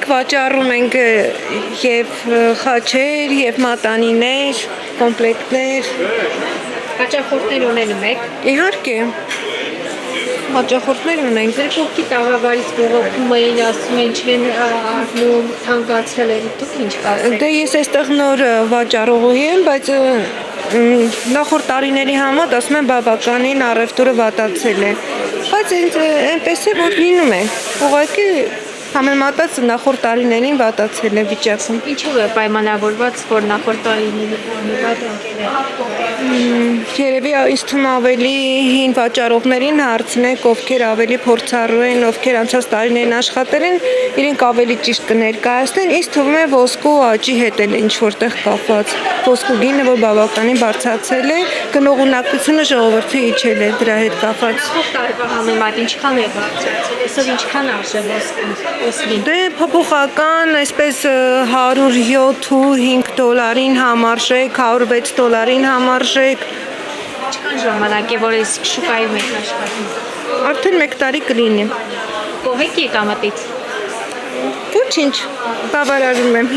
վաճառում ենք եւ խաչեր, եւ մատանիներ, կոմպլեկտներ։ Հաճախորդներ ունենում եք։ Իհարկե, հաճախորդներ ունենք։ Ձեր կողքի տաղավարից բողոքում էին, ասում են չեն առնում, թանկացել են, դուք ինչ կասեք։ Դե ես այստեղ նոր վաճառողուհի եմ, բայց նախորդ տարիների համեմատ ասում եմ բավականին առևտուրը վատացել է։ Բայց այնպես է, որ լինում է։ Ուղղակի համեմատած նախորդ տարիներին վատացել է վիճակը։ Ինչու է պայմանավորված, որ նախորդ տարիների վատացել է։ Երևի ինձ թվում ավելի հին վաճառողներին հարցնեք, ովքեր ավելի փորձառու են, ովքեր անցած տարիներին աշխատել են, իրենք ավելի ճիշտ կներկայացնեն, ինձ թվում է ոսկու աճի հետ էլ ինչ որտեղ կապված։ Ոսկու գինը, որ բավականին բարձրացել է, գնողունակությունը ժողովրդի իջել է դրա հետ կապված։ Տարվա համեմատ ինչքան է բարձրացել, այսօր ինչքան արժե ոսկին։ Դե փոփոխական, այսպես $107.5 համարժեք, $106 համարժեք։ Ինչքան ժամանակ է, որ այս շուկայում եք աշխատում։ Արդեն 1 տարի կլինի։ Գոհ եք եկամտից։ Ոչինչ, բավարարում եմ։